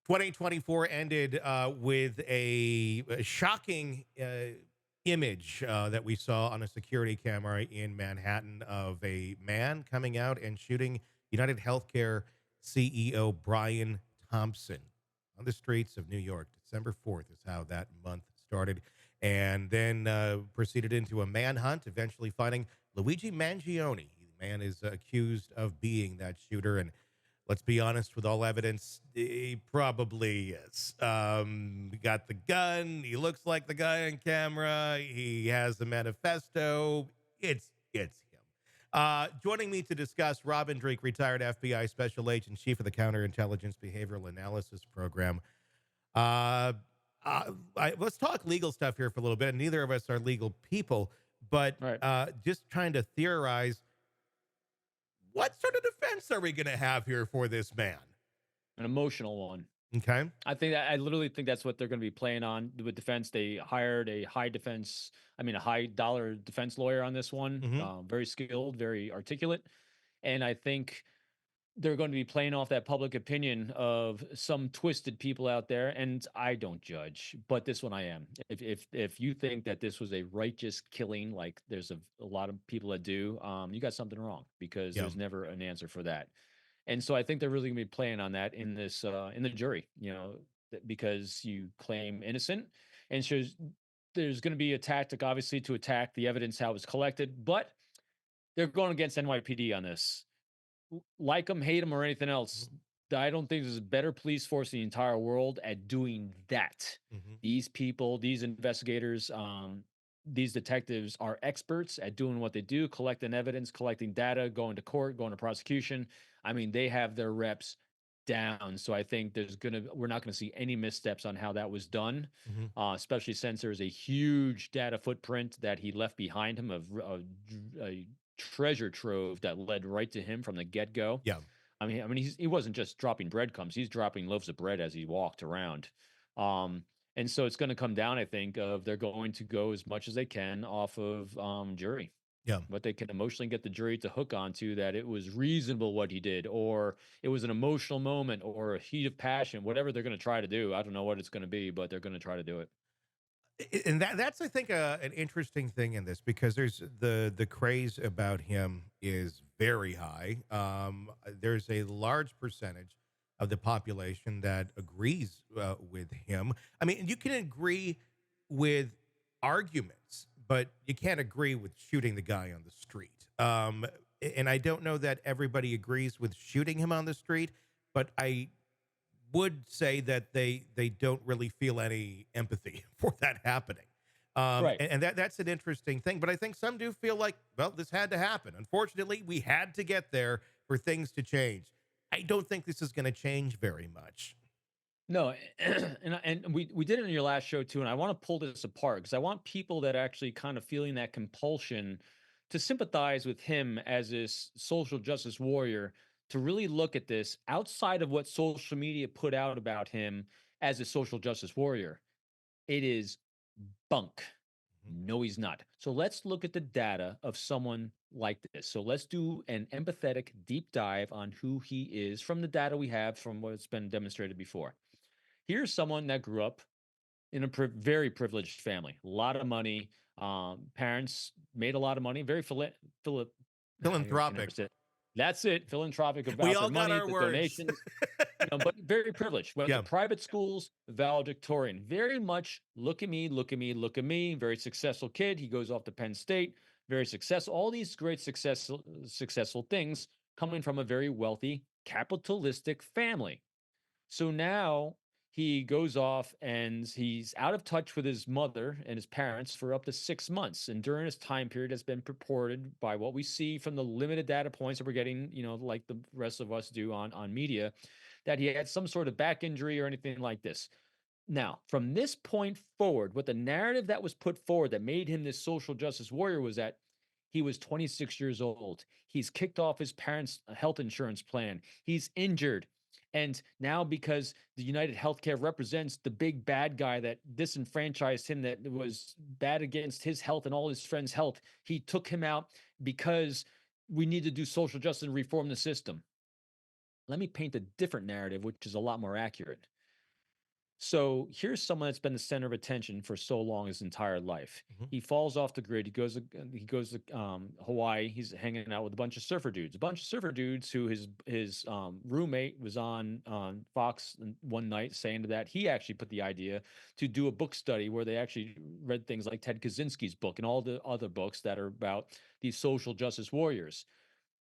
2024 ended with a shocking image that we saw on a security camera in Manhattan of a man coming out and shooting UnitedHealthcare CEO Brian Thompson on the streets of New York. December 4th is how that month started. And then proceeded into a manhunt, eventually finding Luigi Mangione. The man is accused of being that shooter. And let's be honest, with all evidence, he probably is. We got the gun. He looks like the guy on camera. He has the manifesto. It's him. Joining me to discuss, Robin Dreeke, retired FBI special agent, chief of the Counterintelligence Behavioral Analysis Program. Uh, let's talk legal stuff here for a little bit. Neither of us are legal people, but Right. just trying to theorize, what sort of defense are we going to have here for this man? An emotional one. Okay. I literally think that's what they're going to be playing on with defense. They hired a high dollar defense lawyer on this one. Mm-hmm. Very skilled, very articulate. And I think they're going to be playing off that public opinion of some twisted people out there. And I don't judge, but this one I am. If you think that this was a righteous killing, like there's a lot of people that do, you got something wrong, because Yeah. there's never an answer for that. And so I think they're really going to be playing on that in this in the jury, because you claim innocent, and so there's going to be a tactic, obviously, to attack the evidence, how it was collected, but they're going against NYPD on this. Like them, hate them, or anything else, Mm-hmm. I don't think there's a better police force in the entire world at doing that. Mm-hmm. These people, these investigators, these detectives are experts at doing what they do, collecting evidence, collecting data, going to court, going to prosecution. I mean, they have their reps down. So I think we're not gonna see any missteps on how that was done, Mm-hmm. especially since there's a huge data footprint that he left behind him of a treasure trove that led right to him from the get go. Yeah. I mean, he wasn't just dropping breadcrumbs; he's dropping loaves of bread as he walked around. Um, and so it's going to come down, I think, of they're going to go as much as they can off of jury, Yeah. what they can emotionally get the jury to hook onto, that it was reasonable what he did, or it was an emotional moment, or a heat of passion, whatever they're going to try to do. I don't know what it's going to be, but they're going to try to do it. And that's I think an interesting thing in this, because there's the craze about him is very high. There's a large percentage of the population that agrees with him. I mean, you can agree with arguments, but you can't agree with shooting the guy on the street. And I don't know that everybody agrees with shooting him on the street, but I would say that they don't really feel any empathy for that happening. Right. And that's an interesting thing. But I think some do feel like, well, this had to happen. Unfortunately, we had to get there for things to change. I don't think this is going to change very much. No, and we did it in your last show too, and I want to pull this apart because I want people that are actually kind of feeling that compulsion to sympathize with him as this social justice warrior, to really look at this outside of what social media put out about him as a social justice warrior. It is bunk. Mhm. No, he's not. So let's look at the data of someone like this. So let's do an empathetic deep dive on who he is from the data we have from what's been demonstrated before. Here's someone that grew up in a very privileged family, a lot of money. Parents made a lot of money, very I can never Philanthropic. say it. That's it, philanthropic We about their all got money, our the words. donations, but very privileged. Went to Yeah. private schools, valedictorian. Very much look at me, look at me, look at me. Very successful kid. He goes off to Penn State. Very successful. All these great successful things coming from a very wealthy, capitalistic family. So now he goes off and he's out of touch with his mother and his parents for up to 6 months. And during this time period has been purported, by what we see from the limited data points that we're getting, like the rest of us do on media, that he had some sort of back injury or anything like this. Now, from this point forward, what the narrative that was put forward that made him this social justice warrior was that he was 26 years old. He's kicked off his parents' health insurance plan. He's injured. And now, because the UnitedHealthcare represents the big bad guy that disenfranchised him, that was bad against his health and all his friends' health, he took him out because we need to do social justice and reform the system. Let me paint a different narrative, which is a lot more accurate. So here's someone that's been the center of attention for so long his entire life. Mhm. He falls off the grid. He goes to Hawaii. He's hanging out with a bunch of surfer dudes. A bunch of surfer dudes who his roommate was on Fox one night saying that he actually put the idea to do a book study where they actually read things like Ted Kaczynski's book and all the other books that are about these social justice warriors.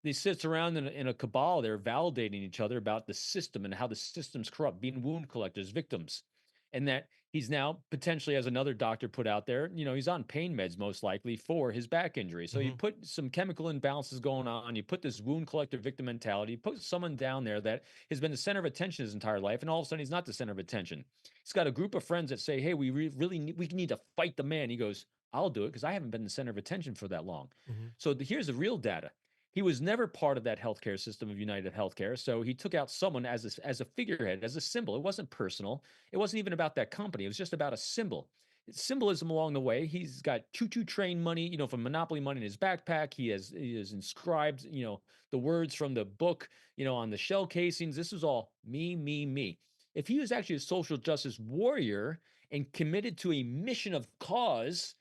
They sits around in a cabal. They're validating each other about the system and how the system's corrupt, being wound collectors, victims, and that he's now potentially, as another doctor put out there, he's on pain meds most likely for his back injury. So you Mhm. put some chemical imbalances going on. You put this wound collector victim mentality. You put someone down there that has been the center of attention his entire life, and all of a sudden he's not the center of attention. He's got a group of friends that say, "Hey, we need to fight the man." He goes, "I'll do it because I haven't been the center of attention for that long." Mhm. So here's the real data. He was never part of that healthcare system of United Healthcare. So he took out someone as a figurehead, as a symbol. It wasn't personal. It wasn't even about that company. It was just about a symbol. Symbolism along the way. He's got choo-choo train money, from Monopoly money in his backpack. He has inscribed, the words from the book, on the shell casings. This is all me, me, me. If he was actually a social justice warrior and committed to a mission of cause,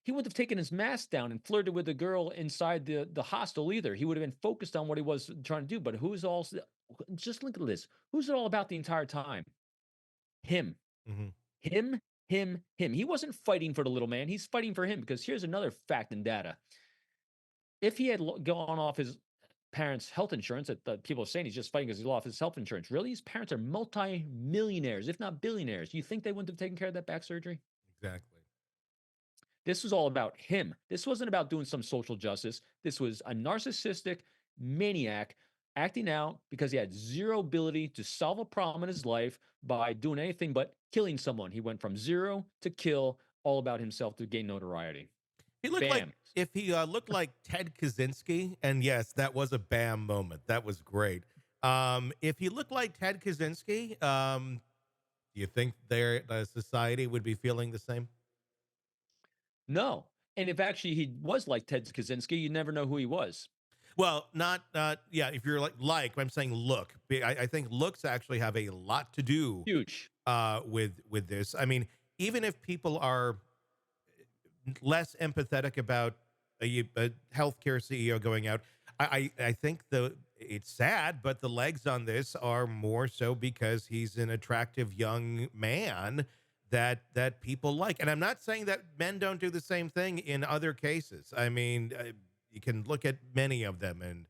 he wouldn't have taken his mask down and flirted with a girl inside the hostel either. He would have been focused on what he was trying to do. But who's all just look at this. Who's it all about the entire time? Him. Mhm. Him, him. He wasn't fighting for the little man. He's fighting for him because here's another fact and data. If he had gone off his parents' health insurance, that people are saying he's just fighting because he lost his health insurance. Really? His parents are multi-millionaires, if not billionaires. Do you think they wouldn't have taken care of that back surgery? Exactly. This was all about him. This wasn't about doing some social justice. This was a narcissistic maniac acting out because he had zero ability to solve a problem in his life by doing anything but killing someone. He went from zero to kill, all about himself to gain notoriety. He looked like Bam. if he looked like Ted Kaczynski, and yes, that was a bam moment. That was great. If he looked like Ted Kaczynski, do you think the society would be feeling the same? No. And if actually he was like Ted Kaczynski, you'd never know who he was. Well, not yeah. If you're I'm saying look. I think looks actually have a lot to do Huge. with this. I mean, even if people are less empathetic about a healthcare CEO going out. I think it's sad, but the legs on this are more so because he's an attractive young man that people like. And I'm not saying that men don't do the same thing in other cases. I mean, you can look at many of them and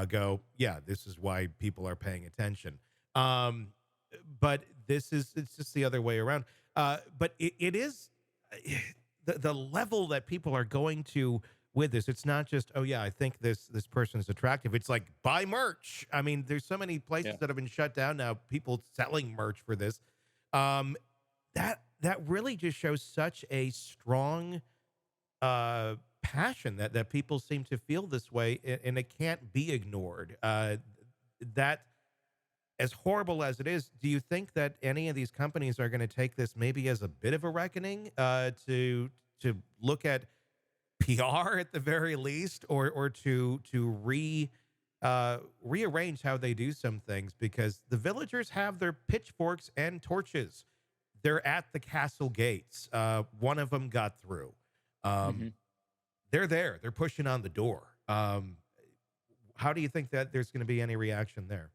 go, yeah, this is why people are paying attention. Um, but it's just the other way around. But it is the level that people are going to with this. It's not just, oh yeah, I think this person is attractive. It's like buy merch. I mean, there's so many places Yeah. that have been shut down now, people selling merch for this. um that really just shows such a strong passion that people seem to feel this way, and it can't be ignored. That, as horrible as it is, do you think that any of these companies are going to take this maybe as a bit of a reckoning, to look at PR at the very least, or to rearrange how they do some things, because the villagers have their pitchforks and torches. They're at the castle gates. One of them got through. Um, Hmm. they're there. They're pushing on the door. How do you think that there's going to be any reaction there?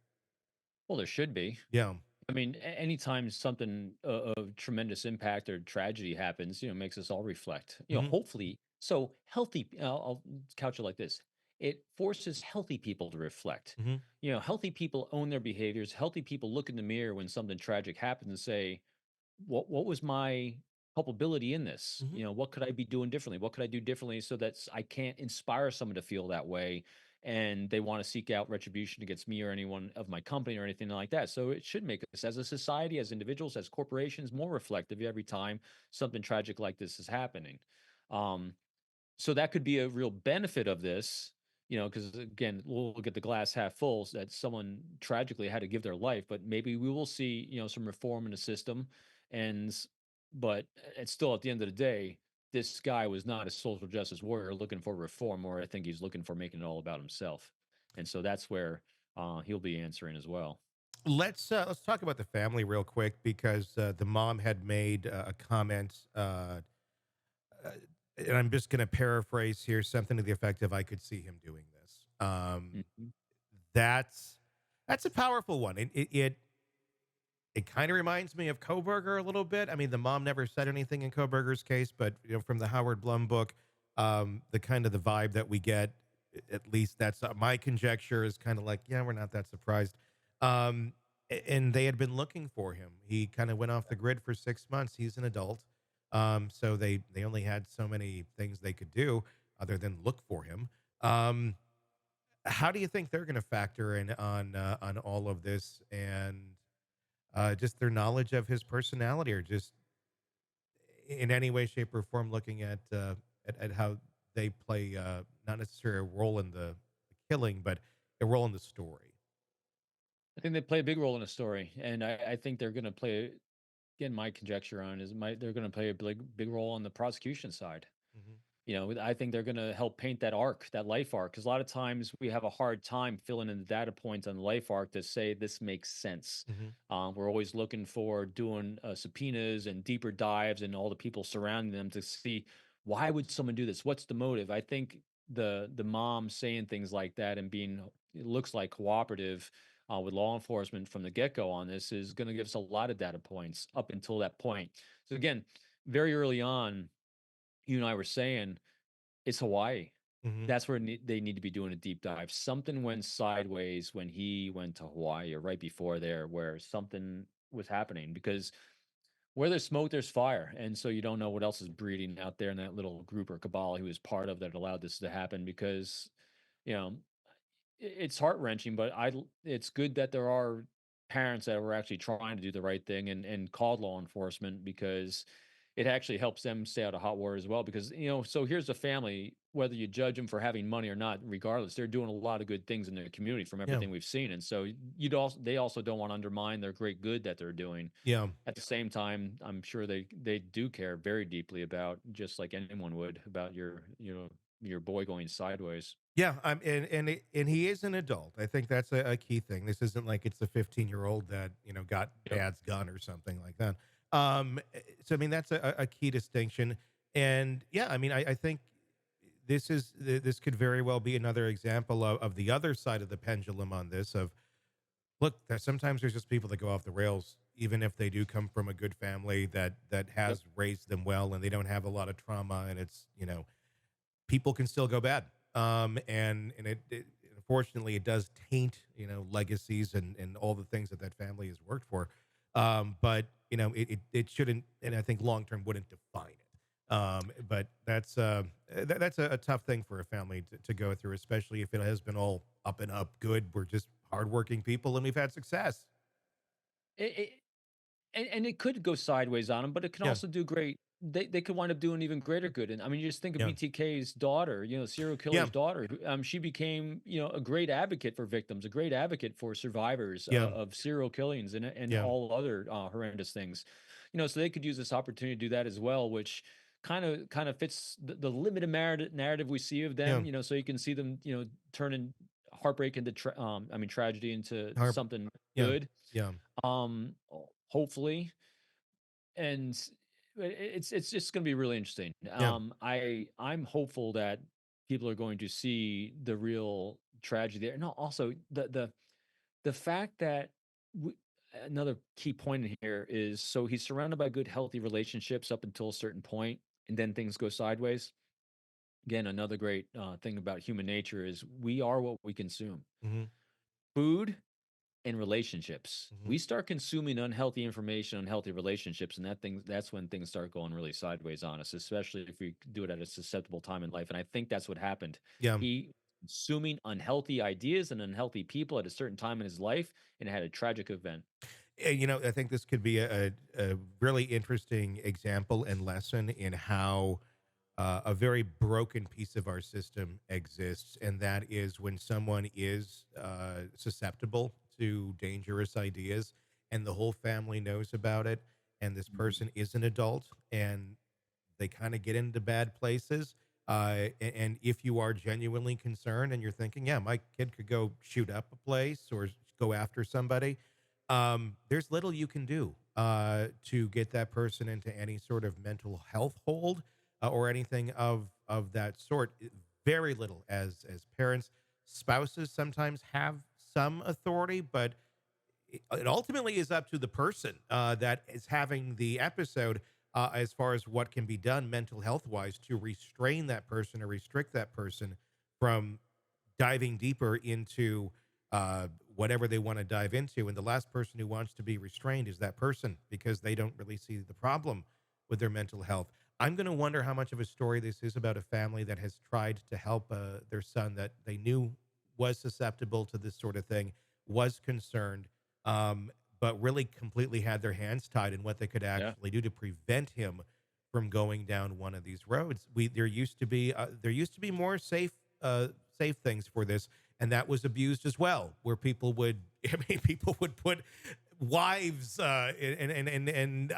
Well, there should be. Yeah. I mean, anytime something of tremendous impact or tragedy happens, makes us all reflect. Hmm. Hopefully, so healthy. I'll couch it like this: it forces healthy people to reflect. Hmm. Healthy people own their behaviors. Healthy people look in the mirror when something tragic happens and say, what was my culpability in this? Hmm. What could I be doing differently? What could I do differently so that I can't inspire someone to feel that way and they want to seek out retribution against me or anyone of my company or anything like that. So it should make us as a society, as individuals, as corporations more reflective every time something tragic like this is happening. Um, so that could be a real benefit of this, because again, we'll look at the glass half full that someone tragically had to give their life, but maybe we will see, some reform in the system. And, but it's still at the end of the day, this guy was not a social justice warrior looking for reform, or I think he's looking for making it all about himself. And so that's where he'll be answering as well. Let's talk about the family real quick because the mom had made a comment, uh, and I'm just going to paraphrase here, something to the effect of, "I could see him doing this." Mhm. That's that's a powerful one. It kind of reminds me of Koberger a little bit. I mean, the mom never said anything in Koberger's case, but from the Howard Blum book, the kind of the vibe that we get, at least that's my conjecture, is kind of like, yeah, we're not that surprised. And they had been looking for him. He kind of went off the grid for 6 months. He's an adult, so they only had so many things they could do other than look for him. Um, how do you think they're going to factor in on all of this and just their knowledge of his personality, or just in any way, shape, or form, looking at how they play not necessarily a role in the killing, but a role in the story. I think they play a big role in the story, and I think they're going to play. Again, my conjecture on is they're going to play a big role on the prosecution side. Hmm. I think they're going to help paint that arc, that life arc, because a lot of times we have a hard time filling in the data points on the life arc to say this makes sense. Hmm. We're always looking for doing subpoenas and deeper dives and all the people surrounding them to see why would someone do this? What's the motive? I think the mom saying things like that and being it looks like cooperative with law enforcement from the get go on this is going to give us a lot of data points up until that point. So again, very early on, you and I were saying it's Hawaii. Hmm. That's where they need to be doing a deep dive. Something went sideways when he went to Hawaii or right before there, where something was happening because where there's smoke, there's fire. And so you don't know what else is breeding out there in that little group or cabal he was part of that allowed this to happen because, you know, it's heart-wrenching, but it's good that there are parents that were actually trying to do the right thing and called law enforcement because it actually helps them stay out of hot water as well because, so here's a family, whether you judge them for having money or not, regardless, they're doing a lot of good things in their community from Yeah, everything we've seen, and so they also don't wanna undermine their great good that they're doing. yeah. At the same time, I'm sure they do care very deeply about, just like anyone would, about your boy going sideways. Yeah, and he is an adult. I think that's a key thing. This isn't like it's a 15-year-old that got Yep. dad's gun or something like that. So I mean that's a key distinction. And yeah, I mean I think this could very well be another example of the other side of the pendulum on this. Of look, sometimes there's just people that go off the rails, even if they do come from a good family that Yep. has raised them well, and they don't have a lot of trauma, and it's people can still go bad. And it unfortunately it does taint legacies and all the things that family has worked for. But it shouldn't, and I think long term wouldn't define it. But that's a tough thing for a family to go through, especially if it has been all up and up good. We're just hardworking people and we've had success. It and it could go sideways on them, but it can Yeah, also do great. They could wind up doing even greater good. And I mean, you just think of yeah, BTK's daughter, serial yeah, killer's daughter. She became, a great advocate for victims, a great advocate for survivors yeah, of serial killings and yeah, all other horrendous things. So they could use this opportunity to do that as well, which kind of fits the limited narrative we see of yeah. them. So you can see them, turning heartbreak into I mean tragedy into Harp, something yeah, good, yeah, hopefully, and it's just going to be really interesting. yeah. I'm hopeful that people are going to see the real tragedy there. No, also the fact that another key point in here is so he's surrounded by good, healthy relationships up until a certain point, and then things go sideways. Again, another great thing about human nature is we are what we consume. Hmm. Food in relationships. Hmm. We start consuming unhealthy information, unhealthy relationships, and that's when things start going really sideways on us, especially if we do it at a susceptible time in life. And I think that's what happened. Yeah. He consuming unhealthy ideas and unhealthy people at a certain time in his life, and it had a tragic event. I think this could be a really interesting example and lesson in how a very broken piece of our system exists, and that is when someone is susceptible to dangerous ideas, and the whole family knows about it, and this Mhm. person is an adult, and they kind of get into bad places. And if you are genuinely concerned and you're thinking, yeah, my kid could go shoot up a place or go after somebody, there's little you can do to get that person into any sort of mental health hold or anything of that sort. Very little as parents. Spouses sometimes have some authority, but it ultimately is up to the person that is having the episode as far as what can be done mental health wise to restrain that person or restrict that person from diving deeper into whatever they want to dive into. And the last person who wants to be restrained is that person because they don't really see the problem with their mental health. I'm going to wonder how much of a story this is about a family that has tried to help their son that they knew was susceptible to this sort of thing, was concerned, um, but really completely had their hands tied in what they could Yeah. actually do to prevent him from going down one of these roads. There used to be more safe things for this, and that was abused as well, where people would I mean people would put wives and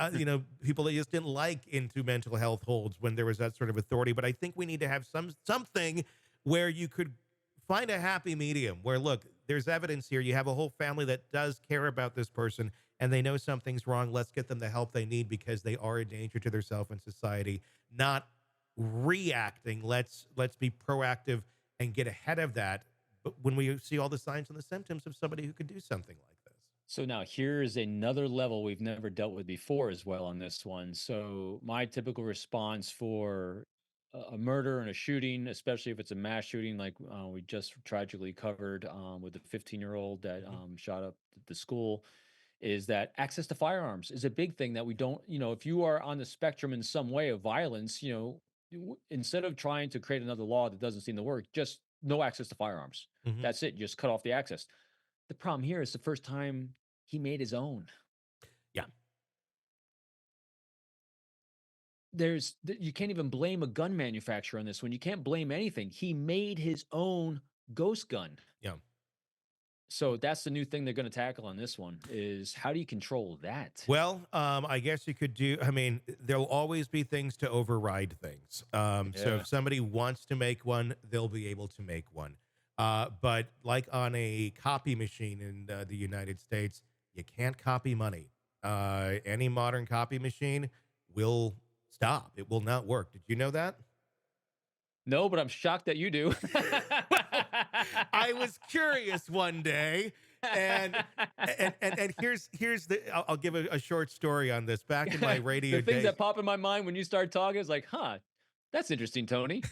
people they just didn't like into mental health holds when there was that sort of authority. But I think we need to have something where you could find a happy medium where, look, there's evidence here. You have a whole family that does care about this person and they know something's wrong. Let's get them the help they need because they are a danger to themselves and society, not reacting. Let's be proactive and get ahead of that. But when we see all the signs and the symptoms of somebody who could do something like this. So now here's another level we've never dealt with before as well on this one. So my typical response for a murder and a shooting, especially if it's a mass shooting, like we just tragically covered with the 15-year-old that Mhm. shot up the school, is that access to firearms is a big thing that we don't, if you are on the spectrum in some way of violence, instead of trying to create another law that doesn't seem to work, just no access to firearms. Mhm. That's it. Just cut off the access. The problem here is the first time he made his own. Yeah. You can't even blame a gun manufacturer on this one. You can't blame anything. He made his own ghost gun. Yeah. So that's the new thing they're going to tackle on this one is how do you control that? Well, I guess you could do. I mean, there'll always be things to override things. So Yeah. if somebody wants to make one, they'll be able to make one. But like on a copy machine in the United States, you can't copy money. Any modern copy machine will stop. It will not work. Did you know that? No, but I'm shocked that you do. Well, I was curious one day, and and here's the I'll give a short story on this. Back in my The radio things days, that pop in my mind when you start talking is like, huh, that's interesting, Tony.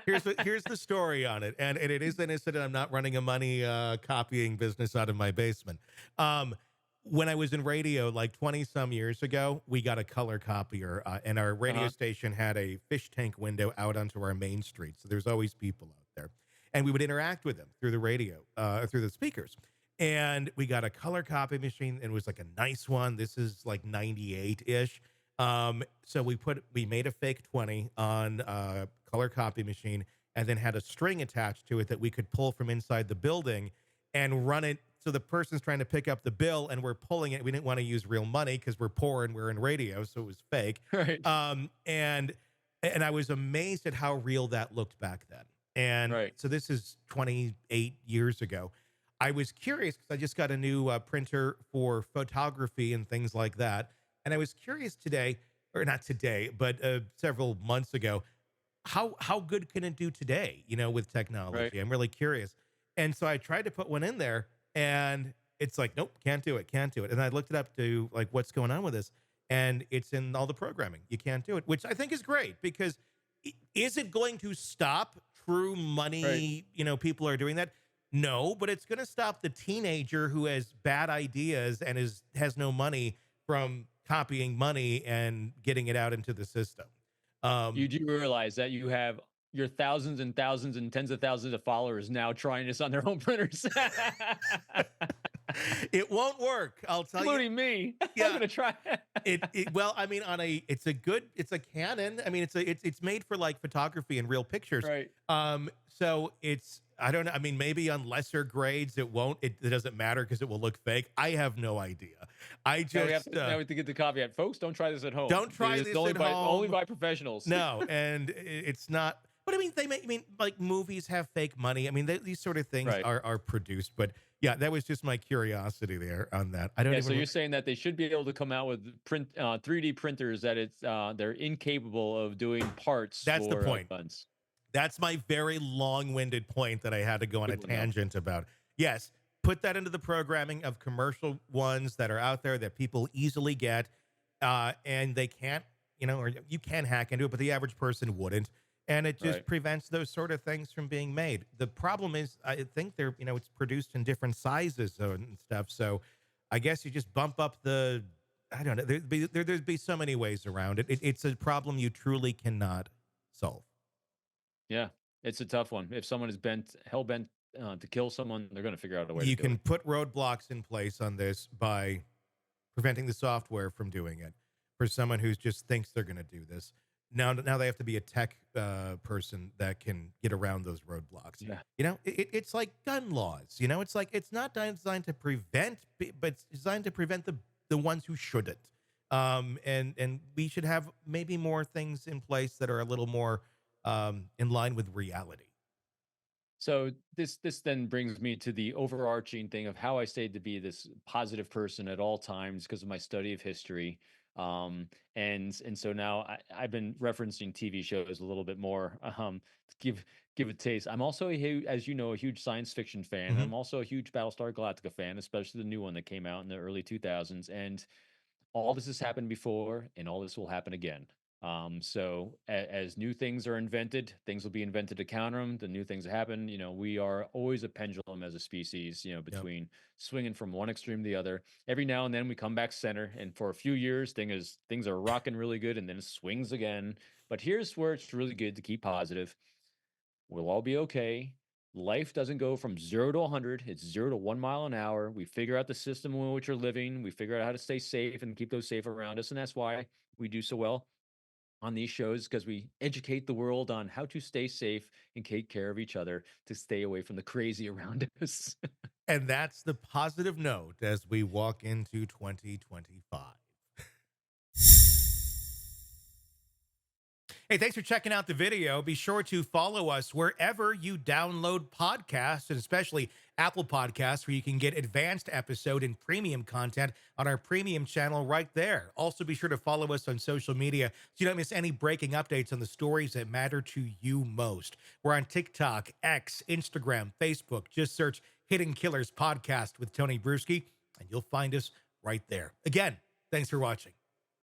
here's the story on it, and it is an incident. I'm not running a money copying business out of my basement. Um, when I was in radio, like 20 some years ago, we got a color copier, and our radio Uh-huh. station had a fish tank window out onto our main street. So there's always people out there, and we would interact with them through the radio, through the speakers. And we got a color copy machine, and it was like a nice one. This is like 98 ish. So we made a fake 20 on a color copy machine and then had a string attached to it that we could pull from inside the building and run it. So the person's trying to pick up the bill and we're pulling it. We didn't want to use real money because we're poor and we're in radio, so it was fake. Right. And I was amazed at how real that looked back then. And Right. so this is 28 years ago. I was curious because I just got a new printer for photography and things like that. And I was curious today, or not today, but several months ago, how good can it do today? With Right. technology, I'm really curious. And so I tried to put one in there, and it's like, nope, can't do it, can't do it. And I looked it up to like what's going on with this, and it's in all the programming. You can't do it, which I think is great because is it going to stop true Right. money? People are doing that. No, but it's going to stop the teenager who has bad ideas and has no money from copying money and getting it out into the system. You Um, do realize that you have your thousands and thousands and tens of thousands of followers now trying this on their own printers, it won't work. I'll tell you. including me. I'm Yeah. gonna try. Well, I mean, it's a Canon. I mean, it's made for like photography and real pictures. Right. So I don't know. I mean, maybe on lesser grades it doesn't matter because it will look fake. I have no idea. I Now we have just now we have to get the caveat, folks. Don't try this at home. don't try This is this at only home. by professionals. No, and it's not. But I mean, I mean, like movies have fake money. I mean, these sort of things Right. are produced. But yeah, that was just my curiosity there on that. I don't Yeah, so even. you're saying that they should be able to come out with 3D printers that they're incapable of doing parts That's the for point. guns. That's my very long-winded point that I had to go on a Good one though. tangent about. Yes, put that into the programming of commercial ones that are out there that people easily get, and they can't, or you can hack into it, but the average person wouldn't, and it just Right. prevents those sort of things from being made. The problem is, I think it's produced in different sizes and stuff, so I guess you just bump up the. I don't know. There'd be so many ways around it. It's a problem you truly cannot solve. Yeah, it's a tough one. If someone is hell bent to kill someone, they're going to figure out a way to You do can it. put roadblocks in place on this by preventing the software from doing it for someone who just thinks they're going to do this. Now they have to be a tech person that can get around those roadblocks. Yeah. It's like gun laws. It's like it's not designed to prevent, but it's designed to prevent the ones who shouldn't. And we should have maybe more things in place that are a little more in line with reality. So this then brings me to the overarching thing of how I stayed to be this positive person at all times because of my study of history. And so now I've been referencing TV shows a little bit more to give a taste. I'm also as you know, a huge science fiction fan. Mhm. I'm also a huge Battlestar Galactica fan, especially the new one that came out in the early 2000s. And all this has happened before, and all this will happen again. So as new things are invented, things will be invented to counter them. The new things happen. We are always a pendulum as a species. Yep. Between swinging from one extreme to the other. Every now and then we come back center, and for a few years, things are rocking really good, and then it swings again. But here's where it's really good to keep positive. We'll all be okay. Life doesn't go from 0 to 100. It's 0 to 1 mile an hour. We figure out the system in which we're living. We figure out how to stay safe and keep those safe around us. And that's why we do so well on these shows, because we educate the world on how to stay safe and take care of each other to stay away from the crazy around us. And that's the positive note as we walk into 2025. Hey, thanks for checking out the video. Be sure to follow us wherever you download podcasts, and especially Apple Podcasts, where you can get advanced episode and premium content on our premium channel right there. Also, be sure to follow us on social media so you don't miss any breaking updates on the stories that matter to you most. We're on TikTok, X, Instagram, Facebook. Just search Hidden Killers Podcast with Tony Bruschi, and you'll find us right there. Again, thanks for watching.